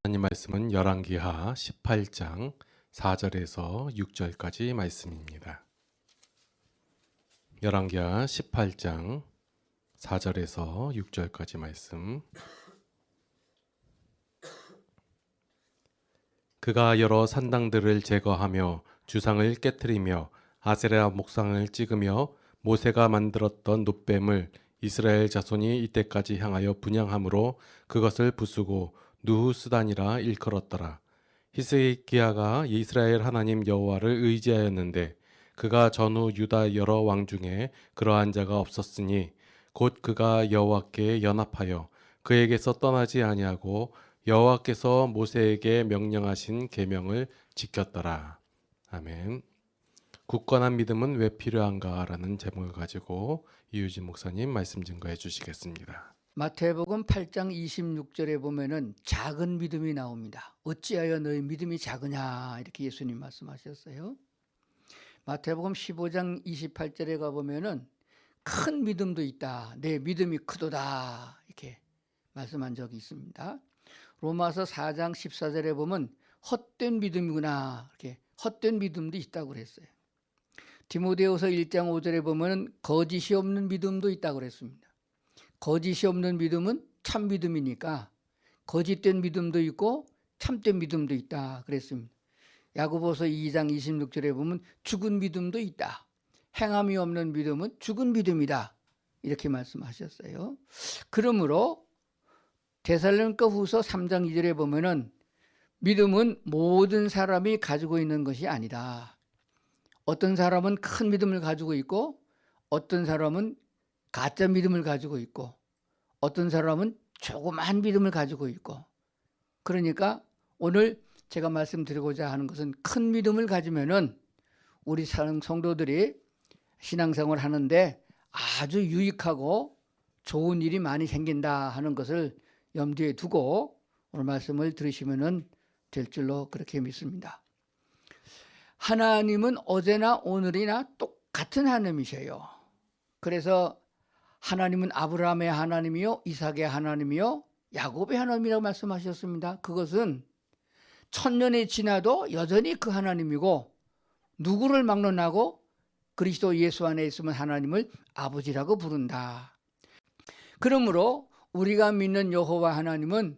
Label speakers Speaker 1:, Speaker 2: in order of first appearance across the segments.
Speaker 1: 하나님 말씀은 열왕기하 18장 4절에서 6절까지 말씀입니다. 열왕기하 18장 4절에서 6절까지 말씀. 그가 여러 산당들을 제거하며 주상을 깨뜨리며 아세라 목상을 찍으며 모세가 만들었던 놋뱀을 이스라엘 자손이 이때까지 향하여 분향함으로 그것을 부수고 누후스단이라 일컬었더라. 히스기야가 이스라엘 하나님 여호와를 의지하였는데 그가 전후 유다 여러 왕 중에 그러한 자가 없었으니 곧 그가 여호와께 연합하여 그에게서 떠나지 아니하고 여호와께서 모세에게 명령하신 계명을 지켰더라. 아멘. 굳건한 믿음은 왜 필요한가라는 제목을 가지고 이유진 목사님 말씀 증거해 주시겠습니다.
Speaker 2: 마태복음 8장 26절에 보면은 작은 믿음이 나옵니다. 어찌하여 너희 믿음이 작으냐 이렇게 예수님 말씀하셨어요. 마태복음 15장 28절에 가보면은 큰 믿음도 있다. 내 믿음이 크도다 이렇게 말씀한 적이 있습니다. 로마서 4장 14절에 보면 헛된 믿음이구나 이렇게 헛된 믿음도 있다고 그랬어요. 디모데후서 1장 5절에 보면은 거짓이 없는 믿음도 있다고 그랬습니다. 거짓이 없는 믿음은 참 믿음이니까 거짓된 믿음도 있고 참된 믿음도 있다 그랬습니다. 야고보서 2장 26절에 보면 죽은 믿음도 있다. 행함이 없는 믿음은 죽은 믿음이다. 이렇게 말씀하셨어요. 그러므로 데살로니가후서 3장 2절에 보면은 믿음은 모든 사람이 가지고 있는 것이 아니다. 어떤 사람은 큰 믿음을 가지고 있고 어떤 사람은 가짜 믿음을 가지고 있고 어떤 사람은 조그만 믿음을 가지고 있고 그러니까 오늘 제가 말씀드리고자 하는 것은 큰 믿음을 가지면은 우리 성도들이 신앙생활을 하는데 아주 유익하고 좋은 일이 많이 생긴다 하는 것을 염두에 두고 오늘 말씀을 들으시면 될 줄로 그렇게 믿습니다. 하나님은 어제나 오늘이나 똑같은 하나님이셔요. 그래서 하나님은 아브라함의 하나님이요 이삭의 하나님이요 야곱의 하나님이라고 말씀하셨습니다. 그것은 천년이 지나도 여전히 그 하나님이고 누구를 막론하고 그리스도 예수 안에 있으면 하나님을 아버지라고 부른다. 그러므로 우리가 믿는 여호와 하나님은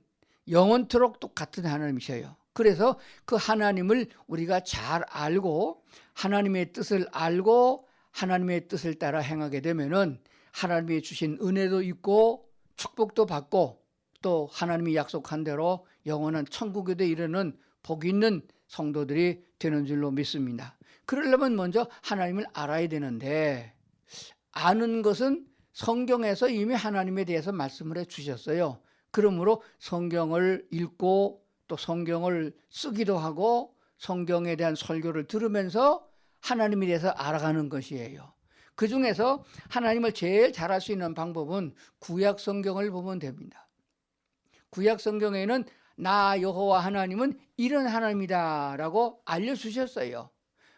Speaker 2: 영원토록 똑같은 하나님이셔요. 그래서 그 하나님을 우리가 잘 알고 하나님의 뜻을 알고 하나님의 뜻을 따라 행하게 되면은 하나님이 주신 은혜도 있고 축복도 받고 또 하나님이 약속한 대로 영원한 천국에도 이르는 복 있는 성도들이 되는 줄로 믿습니다. 그러려면 먼저 하나님을 알아야 되는데 아는 것은 성경에서 이미 하나님에 대해서 말씀을 해 주셨어요. 그러므로 성경을 읽고 또 성경을 쓰기도 하고 성경에 대한 설교를 들으면서 하나님에 대해서 알아가는 것이에요. 그 중에서 하나님을 제일 잘 알 수 있는 방법은 구약 성경을 보면 됩니다. 구약 성경에는 나 여호와 하나님은 이런 하나님이다 라고 알려주셨어요.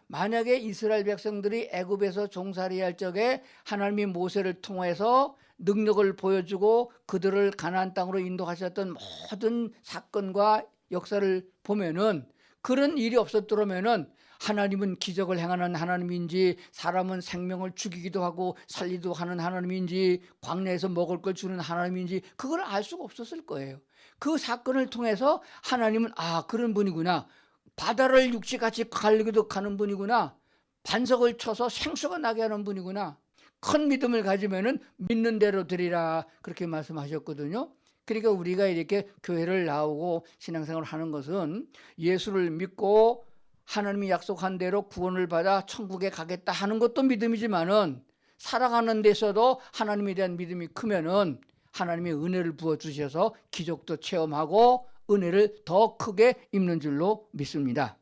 Speaker 2: 만약에 이스라엘 백성들이 애굽에서 종살이할 적에 하나님이 모세를 통해서 능력을 보여주고 그들을 가나안 땅으로 인도하셨던 모든 사건과 역사를 보면은 그런 일이 없었더라면은 하나님은 기적을 행하는 하나님인지 사람은 생명을 죽이기도 하고 살리기도 하는 하나님인지 광야에서 먹을 걸 주는 하나님인지 그걸 알 수가 없었을 거예요. 그 사건을 통해서 하나님은 그런 분이구나. 바다를 육지같이 갈기도 가는 분이구나. 반석을 쳐서 생수가 나게 하는 분이구나. 큰 믿음을 가지면은 믿는 대로 되리라 그렇게 말씀하셨거든요. 그러니까 우리가 이렇게 교회를 나오고 신앙생활을 하는 것은 예수를 믿고 하나님이 약속한 대로 구원을 받아 천국에 가겠다 하는 것도 믿음이지만은 살아가는 데서도 하나님에 대한 믿음이 크면은 하나님의 은혜를 부어주셔서 기적도 체험하고 은혜를 더 크게 입는 줄로 믿습니다.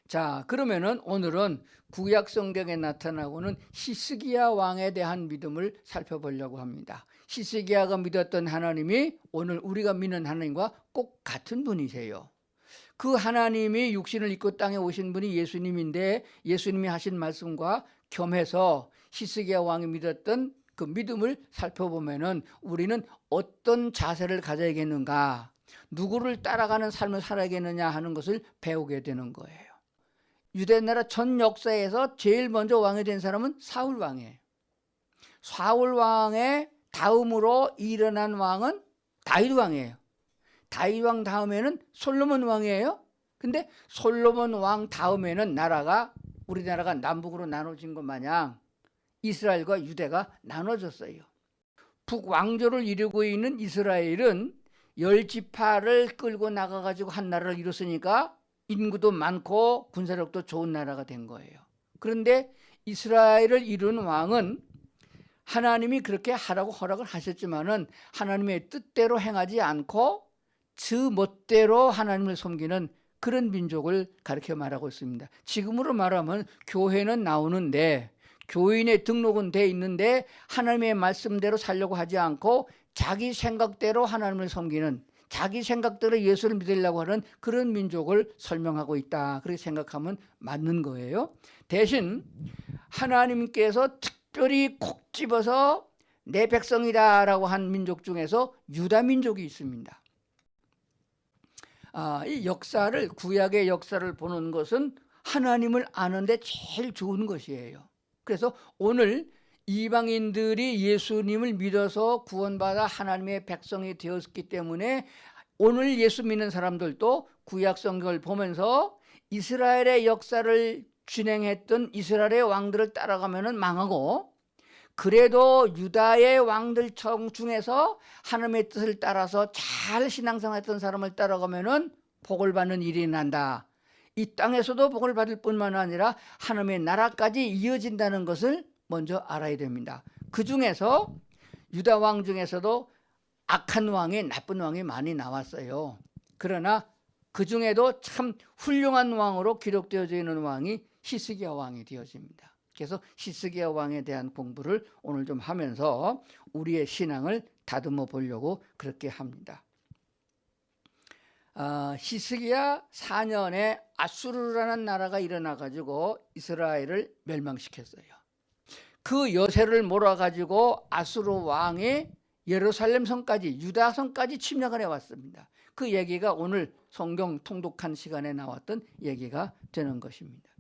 Speaker 2: 자, 그러면은 오늘은 구약 성경에 나타나고는 히스기야 왕에 대한 믿음을 살펴보려고 합니다. 히스기야가 믿었던 하나님이 오늘 우리가 믿는 하나님과 꼭 같은 분이세요. 그 하나님이 육신을 입고 땅에 오신 분이 예수님인데 예수님이 하신 말씀과 겸해서 히스기야 왕이 믿었던 그 믿음을 살펴보면은 우리는 어떤 자세를 가져야겠는가? 누구를 따라가는 삶을 살아야겠느냐 하는 것을 배우게 되는 거예요. 유대 나라 전 역사에서 제일 먼저 왕이 된 사람은 사울 왕이에요. 사울 왕의 다음으로 일어난 왕은 다윗 왕이에요. 다윗 왕 다음에는 솔로몬 왕이에요. 근데 솔로몬 왕 다음에는 우리나라가 남북으로 나눠진 것 마냥 이스라엘과 유대가 나눠졌어요. 북왕조를 이루고 있는 이스라엘은 10지파를 끌고 나가가지고 한 나라를 이뤘으니까 인구도 많고 군사력도 좋은 나라가 된 거예요. 그런데 이스라엘을 이룬 왕은 하나님이 그렇게 하라고 허락을 하셨지만은 하나님의 뜻대로 행하지 않고 지 멋대로 하나님을 섬기는 그런 민족을 가르쳐 말하고 있습니다. 지금으로 말하면 교회는 나오는데 교인의 등록은 돼 있는데 하나님의 말씀대로 살려고 하지 않고 자기 생각대로 하나님을 섬기는, 자기 생각대로 예수를 믿으려고 하는 그런 민족을 설명하고 있다. 그렇게 생각하면 맞는 거예요. 대신 하나님께서 특별히 콕 집어서 내 백성이다라고 한 민족 중에서 유다 민족이 있습니다. 이 역사를, 구약의 역사를 보는 것은 하나님을 아는데 제일 좋은 것이에요. 그래서 오늘 이방인들이 예수님을 믿어서 구원받아 하나님의 백성이 되었기 때문에 오늘 예수 믿는 사람들도 구약 성경을 보면서 이스라엘의 역사를 진행했던 이스라엘의 왕들을 따라가면은 망하고, 그래도 유다의 왕들 중에서 하나님의 뜻을 따라서 잘 신앙생활했던 사람을 따라가면은 복을 받는 일이 난다. 이 땅에서도 복을 받을 뿐만 아니라 하나님의 나라까지 이어진다는 것을 먼저 알아야 됩니다. 그 중에서 유다 왕 중에서도 악한 왕이, 나쁜 왕이 많이 나왔어요. 그러나 그 중에도 참 훌륭한 왕으로 기록되어져 있는 왕이 히스기야 왕이 되어집니다. 그래서 히스기야 왕에 대한 공부를 오늘 좀 하면서 우리의 신앙을 다듬어 보려고 그렇게 합니다. 히스기야 4년에 아수르라는 나라가 일어나 가지고 이스라엘을 멸망시켰어요. 그 여세를 몰아 가지고 아수르 왕이 예루살렘 성까지, 유다 성까지 침략을 해왔습니다. 그 얘기가 오늘 성경 통독한 시간에 나왔던 얘기가 되는 것입니다.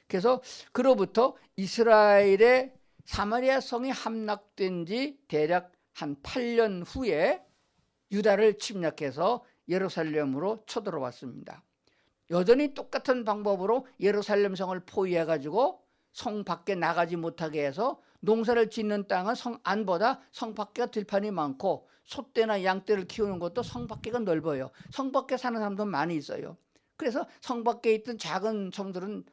Speaker 2: 그래서 그로부터 이스라엘의 사마리아 성이 함락된 지 대략 한 8년 후에 유다를 침략해서 예루살렘으로 쳐들어왔습니다. 여전히 똑같은 방법으로 예루살렘 성을 포위해가지고 성 밖에 나가지 못하게 해서 농사를 짓는 땅은 성 안보다 성 밖에가 들판이 많고 소떼나 양떼를 키우는 것도 성 밖에가 넓어요. 성 밖에 사는 사람도 많이 있어요. 그래서 성 밖에 있던 작은 성들은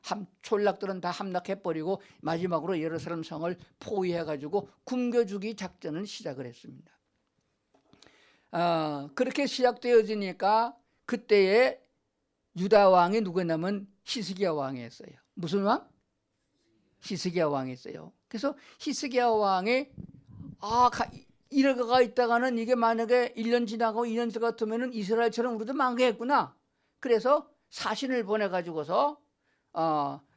Speaker 2: 촌락들은 다 함락해버리고 마지막으로 예루살렘 성을 포위해가지고 굶겨주기 작전을 시작을 했습니다. 그렇게 시작되어지니까 그때의 유다 왕이 누구냐면 히스기야 왕이었어요. 무슨 왕? 히스기야 왕이었어요. 그래서 히스기야 왕이 이러가 있다가는 이게 만약에 1년 지나고 2년 같으면은 이스라엘처럼 우리도 망하겠구나. 그래서 사신을 보내가지고서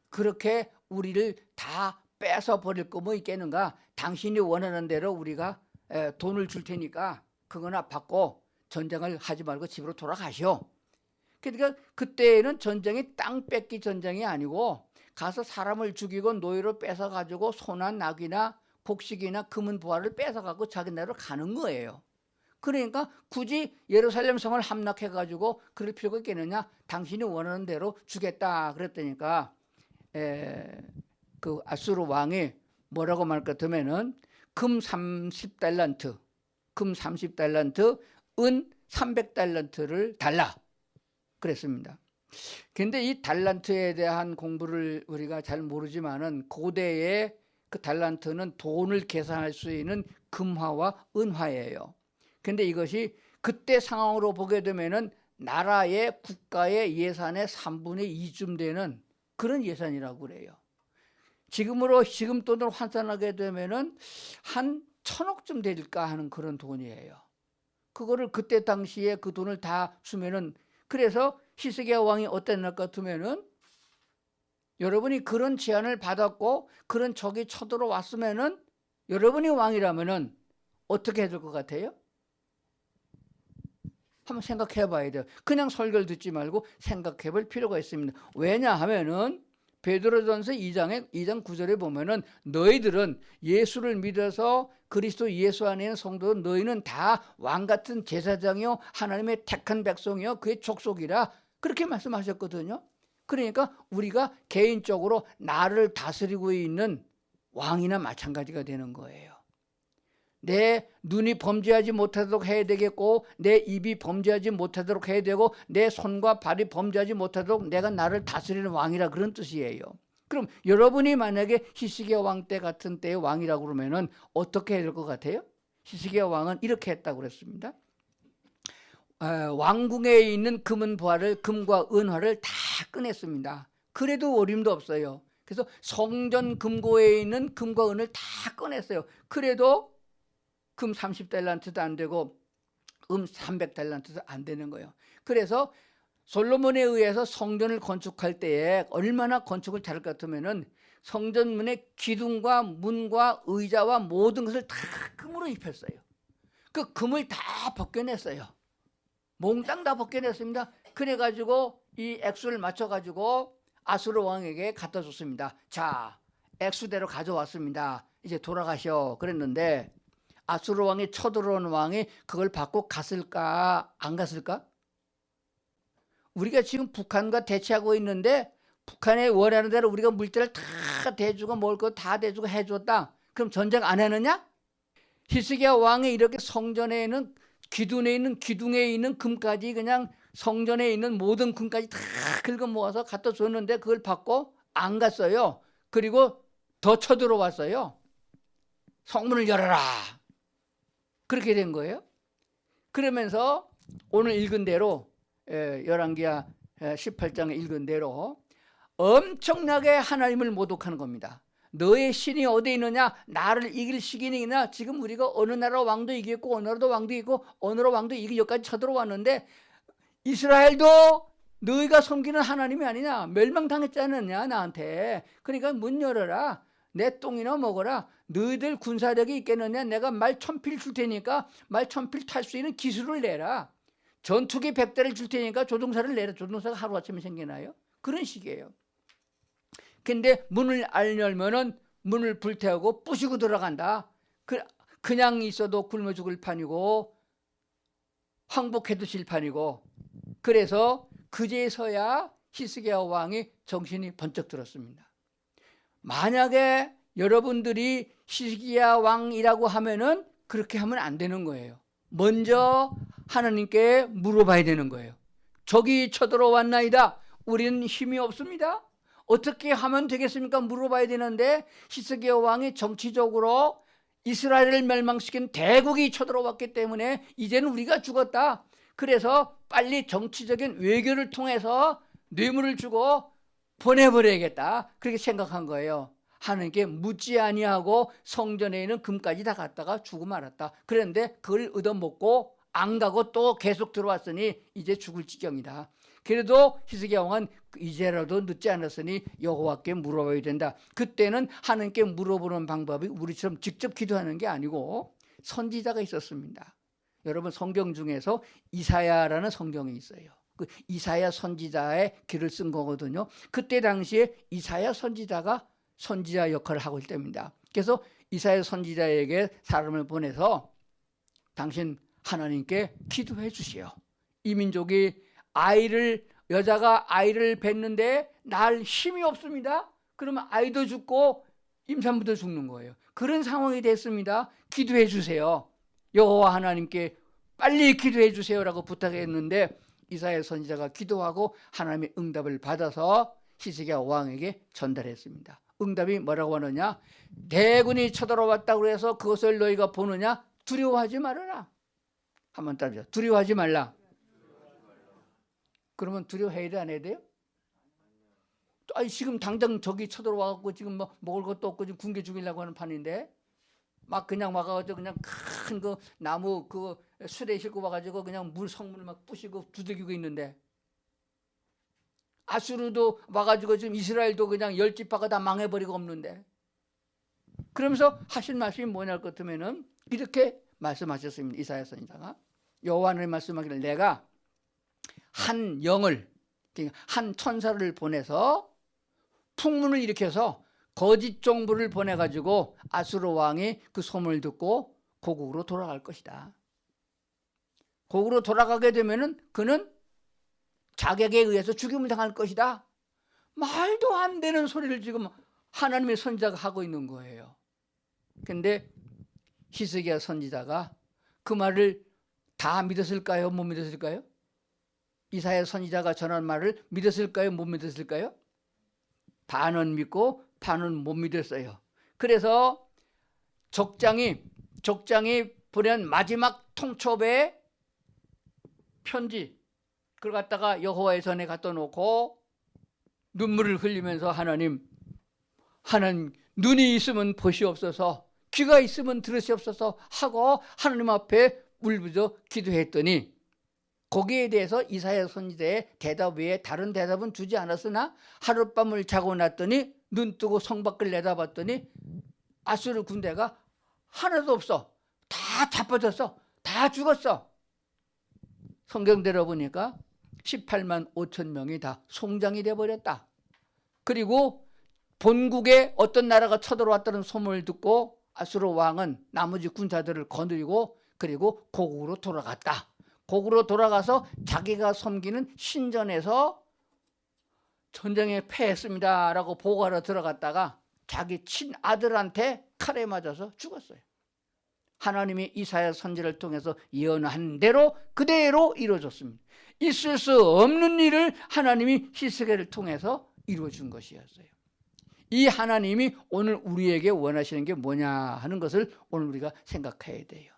Speaker 2: 그렇게 우리를 다 뺏어 버릴 거 뭐 있겠는가? 당신이 원하는 대로 우리가 돈을 줄 테니까 그거나 받고 전쟁을 하지 말고 집으로 돌아가시오. 그러니까 그때는 전쟁이 땅 뺏기 전쟁이 아니고 가서 사람을 죽이고 노예로 뺏어가지고 소나 낙이나 곡식이나 금은 부화를 뺏어가고 자기 나라로 가는 거예요. 그러니까 굳이 예루살렘 성을 함락해가지고 그럴 필요가 있겠느냐? 당신이 원하는 대로 주겠다 그랬더니까 그 아수르 왕이 뭐라고 말까 하면은 금 30달란트, 은 300달란트를 달라 그랬습니다. 근데 이 달란트에 대한 공부를 우리가 잘 모르지만은 고대의 그 달란트는 돈을 계산할 수 있는 금화와 은화예요. 근데 이것이 그때 상황으로 보게 되면은 나라의 국가의 예산의 3분의 2쯤 되는 그런 예산이라고 그래요. 지금 돈으로 환산하게 되면은 한 1,000억쯤 될까 하는 그런 돈이에요. 그거를 그때 당시에 그 돈을 다 주면은, 그래서 히스기야 왕이 어땠나 같으면은 여러분이 그런 제안을 받았고 그런 적이 쳐들어왔으면은 여러분이 왕이라면은 어떻게 해줄 것 같아요? 한번 생각해 봐야 돼요. 그냥 설교를 듣지 말고 생각해 볼 필요가 있습니다. 왜냐하면은 베드로전서 2장 9절에 보면은 너희들은 예수를 믿어서 그리스도 예수 안에 있는 성도 너희는 다 왕같은 제사장이요 하나님의 택한 백성이요 그의 족속이라 그렇게 말씀하셨거든요. 그러니까 우리가 개인적으로 나를 다스리고 있는 왕이나 마찬가지가 되는 거예요. 내 눈이 범죄하지 못하도록 해야 되겠고 내 입이 범죄하지 못하도록 해야 되고 내 손과 발이 범죄하지 못하도록 내가 나를 다스리는 왕이라 그런 뜻이에요. 그럼 여러분이 만약에 히스기야 왕 때 같은 때의 왕이라고 그러면은 어떻게 해야 될 것 같아요? 히스기야 왕은 이렇게 했다고 그랬습니다. 왕궁에 있는 금과 은화를 다 꺼냈습니다. 그래도 어림도 없어요. 그래서 성전 금고에 있는 금과 은을 다 꺼냈어요. 그래도 금 30달란트도 안 되고 300달란트도 안 되는 거예요. 그래서 솔로몬에 의해서 성전을 건축할 때에 얼마나 건축을 잘할 것 같으면은 성전문의 기둥과 문과 의자와 모든 것을 다 금으로 입혔어요. 그 금을 다 벗겨냈어요. 몽땅 다 벗겨냈습니다. 그래가지고 이 액수를 맞춰가지고 아수르 왕에게 갖다 줬습니다. 자, 액수대로 가져왔습니다. 이제 돌아가셔. 그랬는데 아수르 왕이 쳐들어온 왕이 그걸 받고 갔을까 안 갔을까? 우리가 지금 북한과 대치하고 있는데 북한에 원하는 대로 우리가 물자를 다 대주고 먹을 거 다 대주고 해줬다. 그럼 전쟁 안 했느냐? 히스기야 왕이 이렇게 성전에 있는 기둥에 있는 금까지 그냥 성전에 있는 모든 금까지 다 긁어 모아서 갖다 줬는데 그걸 받고 안 갔어요. 그리고 더 쳐들어왔어요. 성문을 열어라. 그렇게 된 거예요. 그러면서 오늘 읽은 대로 열왕기하 18장에 읽은 대로 엄청나게 하나님을 모독하는 겁니다. 너의 신이 어디 있느냐? 나를 이길 시기는 있나? 지금 우리가 어느 나라 왕도 이겼고 어느 나라도 왕도 이기고 어느 나라 왕도 이기고 여기까지 쳐들어왔는데 이스라엘도 너희가 섬기는 하나님이 아니냐? 멸망당했지 않느냐 나한테. 그러니까 문 열어라. 내 똥이나 먹어라. 너희들 군사력이 있겠느냐? 내가 말 1000필 줄 테니까 말 1000필 탈 수 있는 기술을 내라. 전투기 100대를 줄 테니까 조종사를 내라. 조종사가 하루아침에 생기나요? 그런 식이에요. 근데 문을 안 열면은 문을 불태우고 부시고 들어간다. 그냥 있어도 굶어 죽을 판이고 황복해도 질판이고. 그래서 그제서야 히스기야 왕이 정신이 번쩍 들었습니다. 만약에 여러분들이 히스기야 왕이라고 하면은 그렇게 하면 안 되는 거예요. 먼저 하나님께 물어봐야 되는 거예요. 적이 쳐들어왔나이다. 우리는 힘이 없습니다. 어떻게 하면 되겠습니까? 물어봐야 되는데 히스기야 왕이 정치적으로 이스라엘을 멸망시킨 대국이 쳐들어왔기 때문에 이제는 우리가 죽었다. 그래서 빨리 정치적인 외교를 통해서 뇌물을 주고 보내버려야겠다. 그렇게 생각한 거예요. 하나님께 묻지 아니하고 성전에 있는 금까지 다 갖다가 주고 말았다. 그런데 그걸 얻어먹고 안 가고 또 계속 들어왔으니 이제 죽을 지경이다. 그래도 히스기야 왕은 이제라도 늦지 않았으니 여호와께 물어봐야 된다. 그때는 하나님께 물어보는 방법이 우리처럼 직접 기도하는 게 아니고 선지자가 있었습니다. 여러분 성경 중에서 이사야라는 성경이 있어요. 그 이사야 선지자의 글을 쓴 거거든요. 그때 당시에 이사야 선지자가 선지자 역할을 하고 있을 때입니다. 그래서 이사야 선지자에게 사람을 보내서 당신 하나님께 기도해 주시오. 이 민족이 여자가 아이를 낳는데 낳을 힘이 없습니다. 그러면 아이도 죽고 임산부도 죽는 거예요. 그런 상황이 됐습니다. 기도해 주세요. 여호와 하나님께 빨리 기도해 주세요라고 부탁했는데 이사야 선지자가 기도하고 하나님의 응답을 받아서 히스기야 왕에게 전달했습니다. 응답이 뭐라고 하느냐? 대군이 쳐들어왔다고 해서 그것을 너희가 보느냐? 두려워하지 말아라. 한번 따라줘. 두려워하지 말라. 그러면 두려워해야 돼, 안 해야 돼요? 아니, 지금 당장 저기 쳐들어와갖고 지금 뭐 먹을 것도 없고 지금 굶겨 죽이려고 하는 판인데 막 그냥 와가지고 그냥 큰 그 나무 그 수레 싣고 와가지고 그냥 성문을 막 부시고 두들기고 있는데 아수르도 와가지고 지금 이스라엘도 그냥 10지파가 다 망해버리고 없는데 그러면서 하신 말씀이 뭐냐 할 것 같으면은 이렇게 말씀하셨습니다. 이사야 선지자가 여호와 하나님 말씀하기를 내가 한 영을, 그러니까 한 천사를 보내서 풍문을 일으켜서 거짓 정보를 보내가지고 아수르 왕이 그 소문을 듣고 고국으로 돌아갈 것이다. 고국으로 돌아가게 되면은 그는 자객에 의해서 죽임을 당할 것이다. 말도 안 되는 소리를 지금 하나님의 선지자가 하고 있는 거예요. 근데 히스기야 선지자가 그 말을 다 믿었을까요? 못 믿었을까요? 이사야 선지자가 전한 말을 믿었을까요? 못 믿었을까요? 반은 믿고 반은 못 믿었어요. 그래서 족장이 보낸 마지막 통첩의 편지, 그걸 갖다가 여호와의 전에 갖다 놓고 눈물을 흘리면서 하나님 눈이 있으면 보시옵소서, 귀가 있으면 들으시옵소서 하고 하나님 앞에 울부짖어 기도했더니 거기에 대해서 이사야 선지자의 대답 외에 다른 대답은 주지 않았으나 하룻밤을 자고 났더니 눈 뜨고 성 밖을 내다봤더니 아수르 군대가 하나도 없어. 다 자빠졌어. 다 죽었어. 성경대로 보니까 18만 5천 명이 다 송장이 돼버렸다. 그리고 본국에 어떤 나라가 쳐들어왔다는 소문을 듣고 아수르 왕은 나머지 군사들을 거느리고 그리고 고국으로 돌아갔다. 고국으로 돌아가서 자기가 섬기는 신전에서 전쟁에 패했습니다 라고 보고하러 들어갔다가 자기 친아들한테 칼에 맞아서 죽었어요. 하나님이 이사야 선지를 통해서 예언한 대로 그대로 이루어졌습니다. 있을 수 없는 일을 하나님이 히스기야를 통해서 이루어준 것이었어요. 이 하나님이 오늘 우리에게 원하시는 게 뭐냐 하는 것을 오늘 우리가 생각해야 돼요.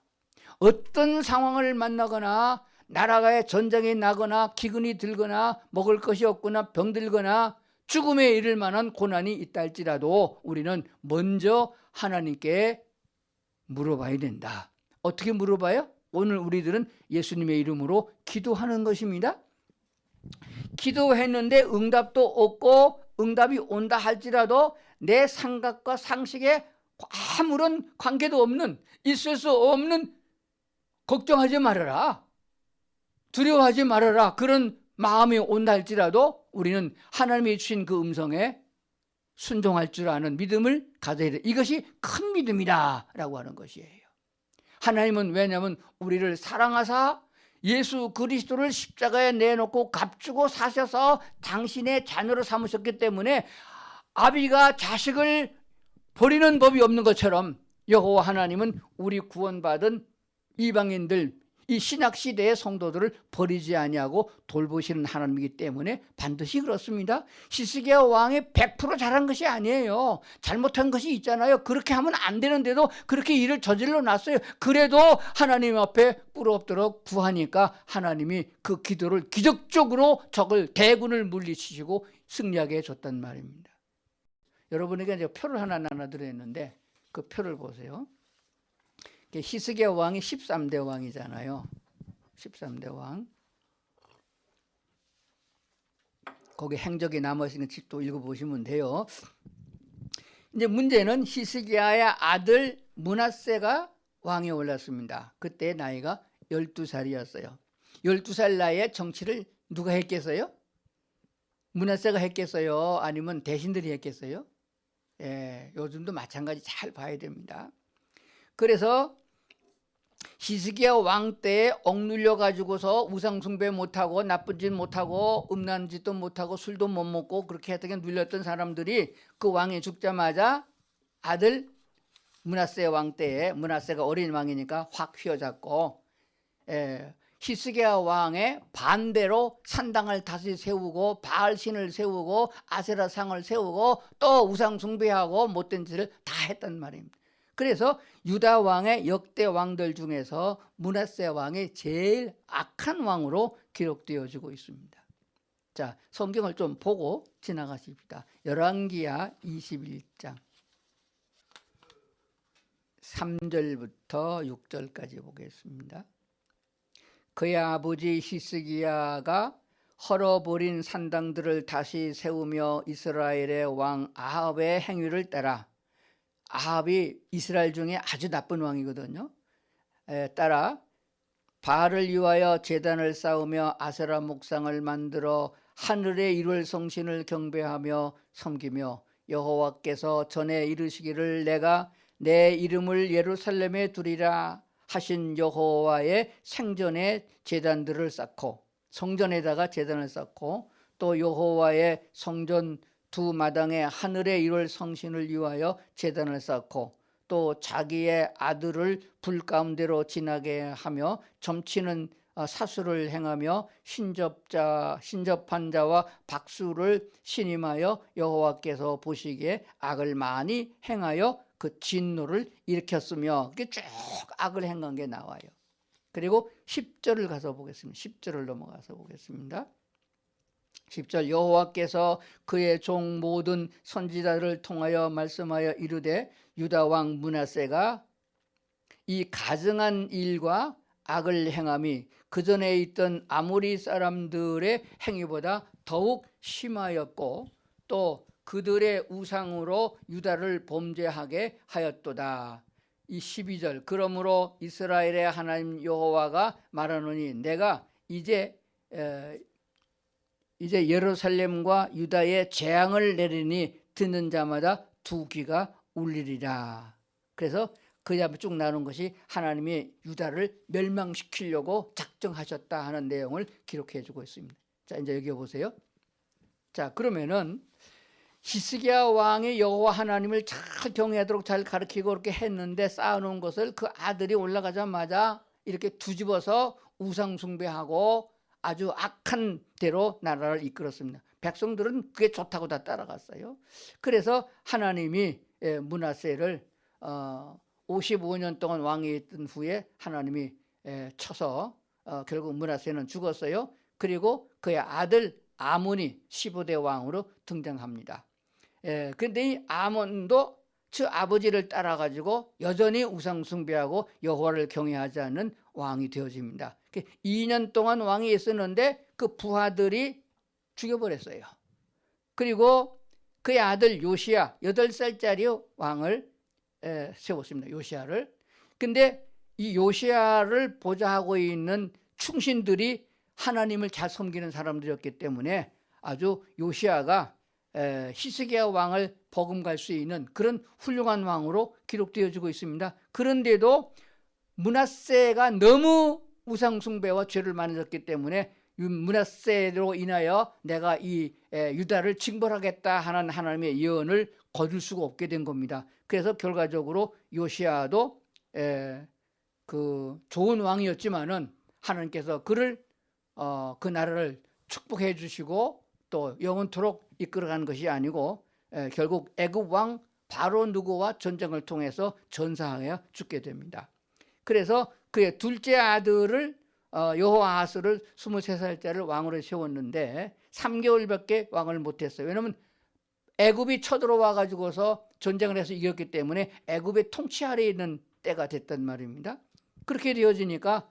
Speaker 2: 어떤 상황을 만나거나 나라가에 전쟁이 나거나 기근이 들거나 먹을 것이 없거나 병들거나 죽음에 이를 만한 고난이 있다 할지라도 우리는 먼저 하나님께 물어봐야 된다. 어떻게 물어봐요? 오늘 우리들은 예수님의 이름으로 기도하는 것입니다. 기도했는데 응답도 없고 응답이 온다 할지라도 내 생각과 상식에 아무런 관계도 없는, 있을 수 없는, 걱정하지 말아라, 두려워하지 말아라, 그런 마음이 온다 할지라도 우리는 하나님이 주신 그 음성에 순종할 줄 아는 믿음을 가져야 돼. 이것이 큰 믿음이다 라고 하는 것이에요. 하나님은 왜냐하면 우리를 사랑하사 예수 그리스도를 십자가에 내놓고 값주고 사셔서 당신의 자녀로 삼으셨기 때문에 아비가 자식을 버리는 법이 없는 것처럼 여호와 하나님은 우리 구원받은 이방인들, 이 신약 시대의 성도들을 버리지 아니하고 돌보시는 하나님이기 때문에 반드시 그렇습니다. 히스기야 왕이 100% 잘한 것이 아니에요. 잘못한 것이 있잖아요. 그렇게 하면 안 되는데도 그렇게 일을 저질러 놨어요. 그래도 하나님 앞에 꿇어엎도록 구하니까 하나님이 그 기도를 기적적으로 적을 대군을 물리치시고 승리하게 해줬단 말입니다. 여러분에게 이제 표를 하나 나눠드렸는데 그 표를 보세요. 히스기야 왕이 13대 왕이잖아요. 13대 왕. 거기 행적이 남아있는 책도 읽어보시면 돼요. 이제 문제는 히스기야의 아들 므낫세가 왕에 올랐습니다. 그때 나이가 12살이었어요. 12살 나이에 정치를 누가 했겠어요? 므낫세가 했겠어요? 아니면 대신들이 했겠어요? 예, 요즘도 마찬가지 잘 봐야 됩니다. 그래서 히스기야 왕 때에 억눌려 가지고서 우상 숭배 못하고 나쁜 짓 못하고 음란 짓도 못하고 술도 못 먹고 그렇게 했던 눌렸던 사람들이 그 왕이 죽자마자 아들 므낫세 왕 때에, 므낫세가 어린 왕이니까 확 휘어잡고 히스기야 왕의 반대로 산당을 다시 세우고 바알신을 세우고 아세라상을 세우고 또 우상 숭배하고 못된 짓을 다 했단 말입니다. 그래서 유다 왕의 역대 왕들 중에서 므낫세 왕이 제일 악한 왕으로 기록되어지고 있습니다. 자, 성경을 좀 보고 지나가십시다. 열왕기야 21장 3절부터 6절까지 보겠습니다. 그의 아버지 히스기야가 헐어버린 산당들을 다시 세우며 이스라엘의 왕 아합의 행위를 따라, 아합이 이스라엘 중에 아주 나쁜 왕이거든요. 따라 바알을 위하여 제단을 쌓으며 아세라 목상을 만들어 하늘의 이룰 성신을 경배하며 섬기며 여호와께서 전에 이르시기를 내가 내 이름을 예루살렘에 두리라 하신 여호와의 생전에 제단들을 쌓고 성전에다가 제단을 쌓고 또 여호와의 성전 두 마당에 하늘의 이룰 성신을 위하여 제단을 쌓고 또 자기의 아들을 불 가운데로 지나게 하며 점치는 사수를 행하며 신접한 자와 박수를 신임하여 여호와께서 보시기에 악을 많이 행하여 그 진노를 일으켰으며 이게 쭉 악을 행한 게 나와요. 그리고 10절을 가서 보겠습니다. 10절을 넘어가서 보겠습니다. 10절 여호와께서 그의 종 모든 선지자들을 통하여 말씀하여 이르되 유다 왕 므낫세가 이 가증한 일과 악을 행함이 그전에 있던 아모리 사람들의 행위보다 더욱 심하였고 또 그들의 우상으로 유다를 범죄하게 하였도다. 이 12절 그러므로 이스라엘의 하나님 여호와가 말하노니 내가 이제 예루살렘과 유다에 재앙을 내리니 듣는 자마다 두 귀가 울리리라. 그래서 그 다음에 쭉 나눈 것이 하나님이 유다를 멸망시키려고 작정하셨다 하는 내용을 기록해 주고 있습니다. 자, 이제 여기 보세요. 자, 그러면은 히스기야 왕이 여호와 하나님을 잘 경외하도록 잘 가르치고 그렇게 했는데 쌓아놓은 것을 그 아들이 올라가자마자 이렇게 뒤집어서 우상 숭배하고 아주 악한 대로 나라를 이끌었습니다. 백성들은 그게 좋다고 다 따라갔어요. 그래서 하나님이 므낫세를 55년 동안 왕이 있던 후에 하나님이 쳐서 결국 므낫세는 죽었어요. 그리고 그의 아들 아몬이 15대 왕으로 등장합니다. 그런데 이 아몬도 저 아버지를 따라가지고 여전히 우상 숭배하고 여호와를 경외하지 않는 왕이 되어집니다. 2년 동안 왕이 있었는데 그 부하들이 죽여버렸어요. 그리고 그의 아들 요시야 8살짜리 왕을 세웠습니다. 요시야를. 근데 이 요시야를 보좌하고 있는 충신들이 하나님을 잘 섬기는 사람들이었기 때문에 아주 요시야가 히스기야 왕을 버금갈 수 있는 그런 훌륭한 왕으로 기록되어지고 있습니다. 그런데도 므낫세가 너무 우상 숭배와 죄를 많이 졌기 때문에 므낫세로 인하여 내가 이 유다를 징벌하겠다 하는 하나님의 예언을 거둘 수가 없게 된 겁니다. 그래서 결과적으로 요시야도 그 좋은 왕이었지만은 하나님께서 그를 그 나라를 축복해 주시고 또 영원토록 이끌어가는 것이 아니고 결국 애굽 왕 바로 누고와 전쟁을 통해서 전사하여 죽게 됩니다. 그래서 그의 둘째 아들을 여호아하스를 23살짜리를 왕으로 세웠는데 3개월밖에 왕을 못했어요. 왜냐하면 애굽이 쳐들어와 가지고서 전쟁을 해서 이겼기 때문에 애굽의 통치 아래에 있는 때가 됐단 말입니다. 그렇게 되어지니까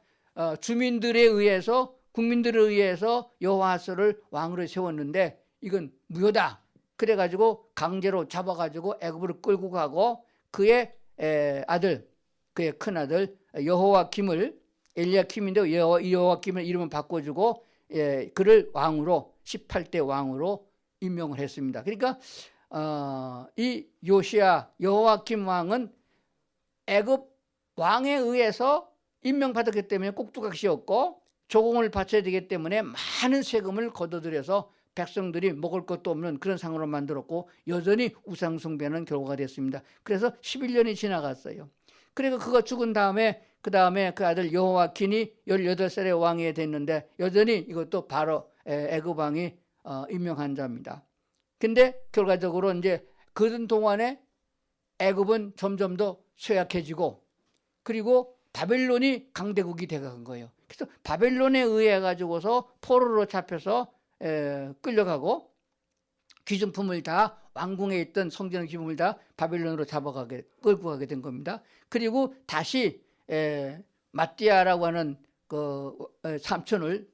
Speaker 2: 주민들에 의해서 국민들에 의해서 여호아하스를 왕으로 세웠는데 이건 무효다. 그래가지고 강제로 잡아가지고 애굽으로 끌고 가고 그의 아들, 그의 큰 아들 여호와킴을 엘리야킴인데 여호와킴을 이름을 바꿔주고 그를 왕으로 18대 왕으로 임명을 했습니다. 그러니까 이 요시야 여호와킴 왕은 애굽 왕에 의해서 임명받았기 때문에 꼭두각시였고 조공을 바쳐야 되기 때문에 많은 세금을 걷어들여서 백성들이 먹을 것도 없는 그런 상으로 만들었고 여전히 우상 숭배는 결과가 됐습니다. 그래서 11년이 지나갔어요. 그리고 그가 죽은 다음에 그 아들 여호와킨이 18살의 왕이 됐는데 여전히 이것도 바로 애굽 왕이 임명한 자입니다. 근데 결과적으로 이제 그 동안에 애굽은 점점 더 쇠약해지고 그리고 바벨론이 강대국이 되어간 거예요. 그래서 바벨론에 의해 가지고서 포로로 잡혀서 끌려가고 귀중품을 다 왕궁에 있던 성전의 귀중품을 다 바벨론으로 끌고 가게 된 겁니다. 그리고 다시 마띠아라고 하는 그 삼촌을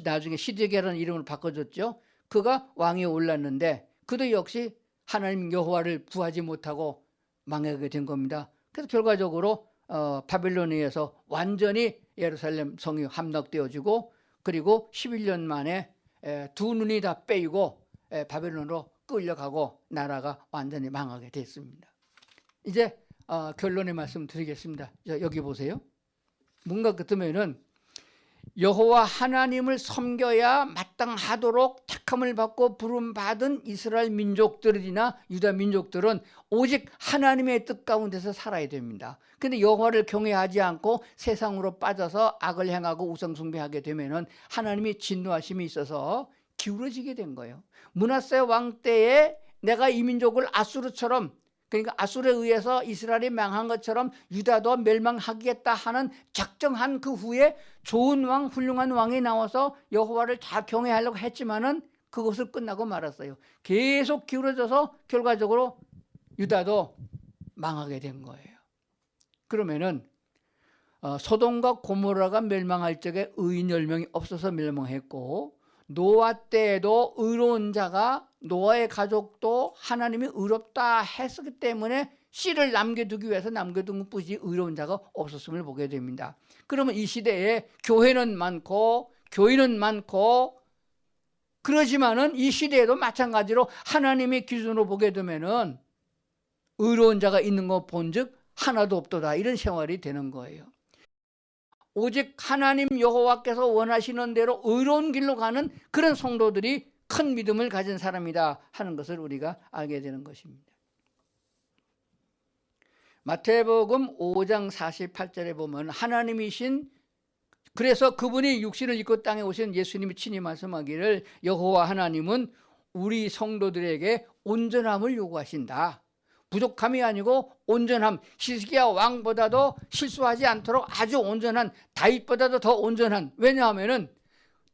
Speaker 2: 나중에 시드기야라는 이름을 바꿔줬죠. 그가 왕위에 올랐는데 그도 역시 하나님 여호와를 구하지 못하고 망하게 된 겁니다. 그래서 결과적으로 바벨론에 의해서 완전히 예루살렘 성이 함락되어지고 그리고 11년 만에 두 눈이 다 빼이고 바벨론으로 끌려가고 나라가 완전히 망하게 됐습니다. 이제 결론의 말씀 드리겠습니다. 여기 보세요. 뭔가 같으면은 여호와 하나님을 섬겨야 마땅하도록 택함을 받고 부름받은 이스라엘 민족들이나 유다 민족들은 오직 하나님의 뜻 가운데서 살아야 됩니다. 근데 여호와를 경외하지 않고 세상으로 빠져서 악을 행하고 우상 숭배하게 되면은 하나님이 진노하심이 있어서 기울어지게 된 거예요. 므낫세 왕 때에 내가 이 민족을 아수르처럼, 그러니까 아수르에 의해서 이스라엘이 망한 것처럼 유다도 멸망하겠다 하는 작정한 그 후에 좋은 왕, 훌륭한 왕이 나와서 여호와를 다 경외하려고 했지만은 그것을 끝나고 말았어요. 계속 기울어져서 결과적으로 유다도 망하게 된 거예요. 그러면은 소돔과 고모라가 멸망할 적에 의인 10명이 없어서 멸망했고, 노아 때에도 의로운 자가, 노아의 가족도 하나님이 의롭다 했기 때문에 씨를 남겨두기 위해서 남겨둔 것뿐이지 의로운 자가 없었음을 보게 됩니다. 그러면 이 시대에 교회는 많고 교인은 많고, 그러지만은 이 시대에도 마찬가지로 하나님의 기준으로 보게 되면은 의로운 자가 있는 것 본즉 하나도 없도다, 이런 생활이 되는 거예요. 오직 하나님 여호와께서 원하시는 대로 의로운 길로 가는 그런 성도들이 큰 믿음을 가진 사람이다 하는 것을 우리가 알게 되는 것입니다. 마태복음 5장 48절에 보면 하나님이신, 그래서 그분이 육신을 입고 땅에 오신 예수님이 친히 말씀하기를 여호와 하나님은 우리 성도들에게 온전함을 요구하신다. 부족함이 아니고 온전함, 히스기야 왕보다도 실수하지 않도록 아주 온전한, 다윗보다도 더 온전한, 왜냐하면은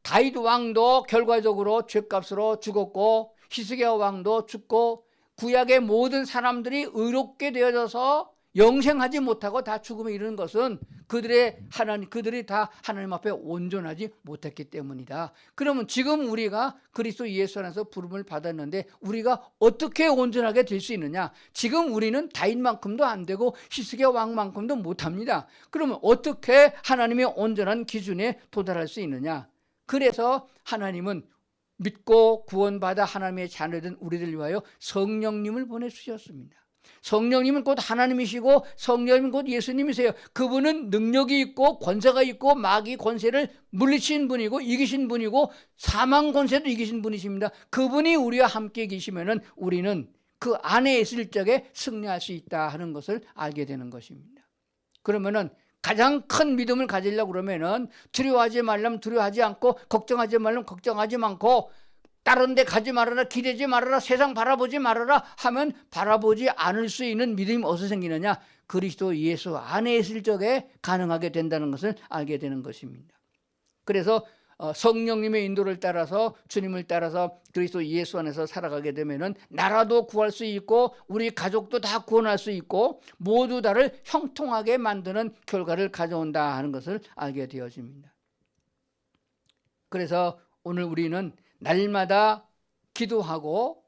Speaker 2: 다윗 왕도 결과적으로 죗값으로 죽었고 히스기야 왕도 죽고 구약의 모든 사람들이 의롭게 되어져서 영생하지 못하고 다 죽음에 이르는 것은 그들이 다 하나님 앞에 온전하지 못했기 때문이다. 그러면 지금 우리가 그리스도 예수 안에서 부름을 받았는데 우리가 어떻게 온전하게 될 수 있느냐? 지금 우리는 다윗만큼도 안 되고 히스기야 왕만큼도 못합니다. 그러면 어떻게 하나님의 온전한 기준에 도달할 수 있느냐? 그래서 하나님은 믿고 구원받아 하나님의 자녀된 우리들 위하여 성령님을 보내주셨습니다. 성령님은 곧 하나님이시고 성령님은 곧 예수님이세요. 그분은 능력이 있고 권세가 있고 마귀 권세를 물리친 분이고 이기신 분이고 사망 권세도 이기신 분이십니다. 그분이 우리와 함께 계시면은 우리는 그 안에 있을 적에 승리할 수 있다 하는 것을 알게 되는 것입니다. 그러면은 가장 큰 믿음을 가지려고 그러면은 두려워하지 말라면 두려워하지 않고, 걱정하지 말라면 걱정하지 않고, 다른 데 가지 말아라, 기대지 말아라, 세상 바라보지 말아라 하면 바라보지 않을 수 있는 믿음이 어디서 생기느냐? 그리스도 예수 안에 있을 적에 가능하게 된다는 것을 알게 되는 것입니다. 그래서 성령님의 인도를 따라서, 주님을 따라서 그리스도 예수 안에서 살아가게 되면은 나라도 구할 수 있고 우리 가족도 다 구원할 수 있고 모두 다를 형통하게 만드는 결과를 가져온다 하는 것을 알게 되어집니다. 그래서 오늘 우리는 날마다 기도하고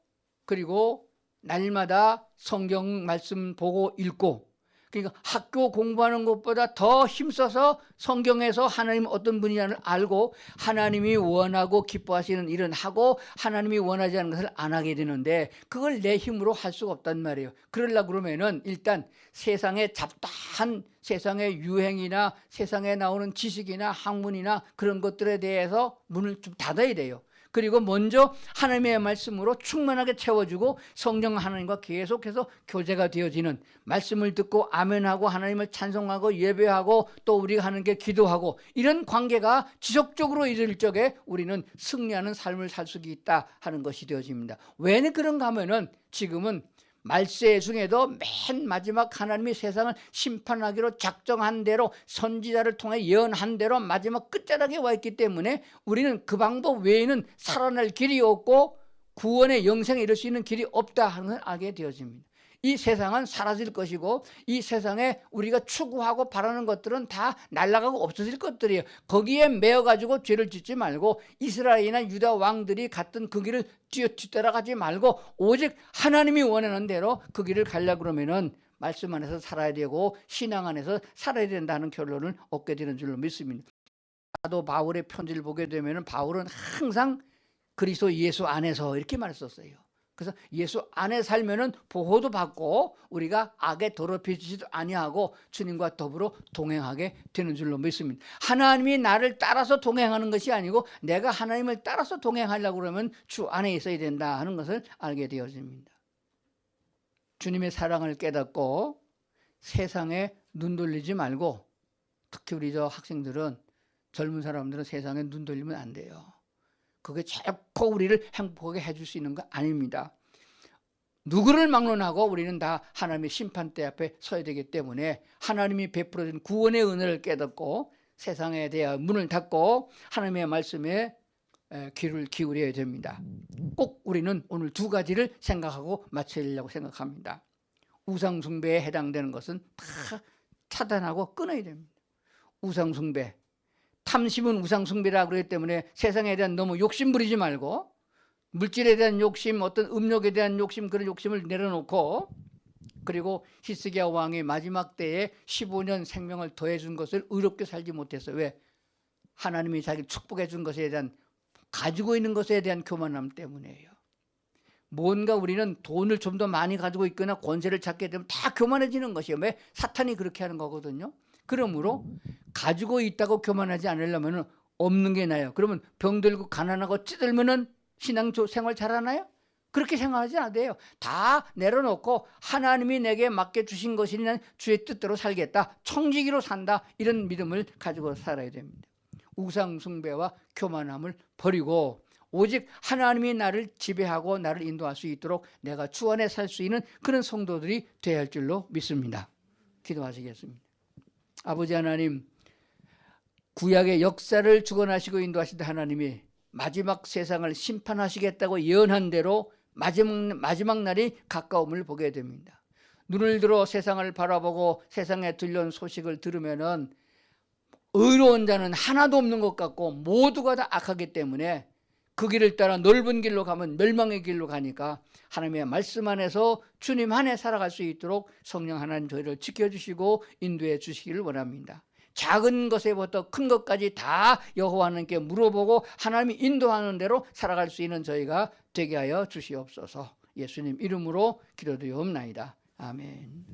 Speaker 2: 그리고 날마다 성경 말씀 보고 읽고, 그러니까 학교 공부하는 것보다 더 힘써서 성경에서 하나님 어떤 분이냐를 알고 하나님이 원하고 기뻐하시는 일은 하고 하나님이 원하지 않는 것을 안 하게 되는데 그걸 내 힘으로 할 수가 없단 말이에요. 그러려고 그러면은 일단 세상에 잡다한 세상의 유행이나 세상에 나오는 지식이나 학문이나 그런 것들에 대해서 문을 좀 닫아야 돼요. 그리고 먼저 하나님의 말씀으로 충만하게 채워주고 성령 하나님과 계속해서 교제가 되어지는, 말씀을 듣고 아멘하고 하나님을 찬송하고 예배하고 또 우리가 하는 게 기도하고, 이런 관계가 지속적으로 이룰 적에 우리는 승리하는 삶을 살 수 있다 하는 것이 되어집니다. 왜 그런가 하면은 지금은 말세 중에도 맨 마지막 하나님이 세상을 심판하기로 작정한 대로 선지자를 통해 예언한 대로 마지막 끝자락에 와 있기 때문에 우리는 그 방법 외에는 살아날 길이 없고 구원의 영생에 이를 수 있는 길이 없다 하는 걸 알게 되어집니다. 이 세상은 사라질 것이고 이 세상에 우리가 추구하고 바라는 것들은 다 날아가고 없어질 것들이에요. 거기에 매여가지고 죄를 짓지 말고 이스라엘이나 유다 왕들이 갔던 그 길을 뒤따라가지 말고 오직 하나님이 원하는 대로 그 길을 가려고 그러면은 말씀 안에서 살아야 되고 신앙 안에서 살아야 된다는 결론을 얻게 되는 줄로 믿습니다. 나도 바울의 편지를 보게 되면 바울은 항상 그리스도 예수 안에서 이렇게 말했었어요. 그래서 예수 안에 살면은 보호도 받고 우리가 악에 더럽혀지지도 아니하고 주님과 더불어 동행하게 되는 줄로 믿습니다. 하나님이 나를 따라서 동행하는 것이 아니고 내가 하나님을 따라서 동행하려고 그러면 주 안에 있어야 된다 하는 것을 알게 되어집니다. 주님의 사랑을 깨닫고 세상에 눈 돌리지 말고, 특히 우리 저 학생들은, 젊은 사람들은 세상에 눈 돌리면 안 돼요. 그게 자꾸 우리를 행복하게 해줄 수 있는 거 아닙니다. 누구를 막론하고 우리는 다 하나님의 심판대 앞에 서야 되기 때문에 하나님이 베풀어준 구원의 은혜를 깨닫고 세상에 대한 문을 닫고 하나님의 말씀에 귀를 기울여야 됩니다. 꼭 우리는 오늘 두 가지를 생각하고 마치려고 생각합니다. 우상숭배에 해당되는 것은 다 차단하고 끊어야 됩니다. 우상숭배, 탐심은 우상숭배라 그러기 때문에 세상에 대한 너무 욕심 부리지 말고, 물질에 대한 욕심, 어떤 음욕에 대한 욕심, 그런 욕심을 내려놓고, 그리고 히스기야 왕이 마지막 때에 15년 생명을 더해준 것을 의롭게 살지 못해서, 왜? 하나님이 자기를 축복해 준 것에 대한, 가지고 있는 것에 대한 교만함 때문이에요. 뭔가 우리는 돈을 좀 더 많이 가지고 있거나 권세를 찾게 되면 다 교만해지는 것이에요. 왜? 사탄이 그렇게 하는 거거든요. 그러므로 가지고 있다고 교만하지 않으려면 없는 게 나아요. 그러면 병들고 가난하고 찌들면은 신앙 생활 잘하나요? 그렇게 생각하지 않아요. 다 내려놓고 하나님이 내게 맡겨주신 것이니 난 주의 뜻대로 살겠다, 청지기로 산다, 이런 믿음을 가지고 살아야 됩니다. 우상 숭배와 교만함을 버리고 오직 하나님이 나를 지배하고 나를 인도할 수 있도록 내가 주 안에 살 수 있는 그런 성도들이 되어야 할 줄로 믿습니다. 기도하시겠습니다. 아버지 하나님, 구약의 역사를 주관하시고 인도하시던 하나님이 마지막 세상을 심판하시겠다고 예언한 대로 마지막 날이 가까움을 보게 됩니다. 눈을 들어 세상을 바라보고 세상에 들려온 소식을 들으면은 의로운 자는 하나도 없는 것 같고 모두가 다 악하기 때문에 그 길을 따라 넓은 길로 가면 멸망의 길로 가니까 하나님의 말씀 안에서 주님 안에 살아갈 수 있도록 성령 하나님 저희를 지켜주시고 인도해 주시기를 원합니다. 작은 것에부터 큰 것까지 다 여호와 하나님께 물어보고 하나님이 인도하는 대로 살아갈 수 있는 저희가 되게 하여 주시옵소서. 예수님 이름으로 기도드리옵나이다. 아멘.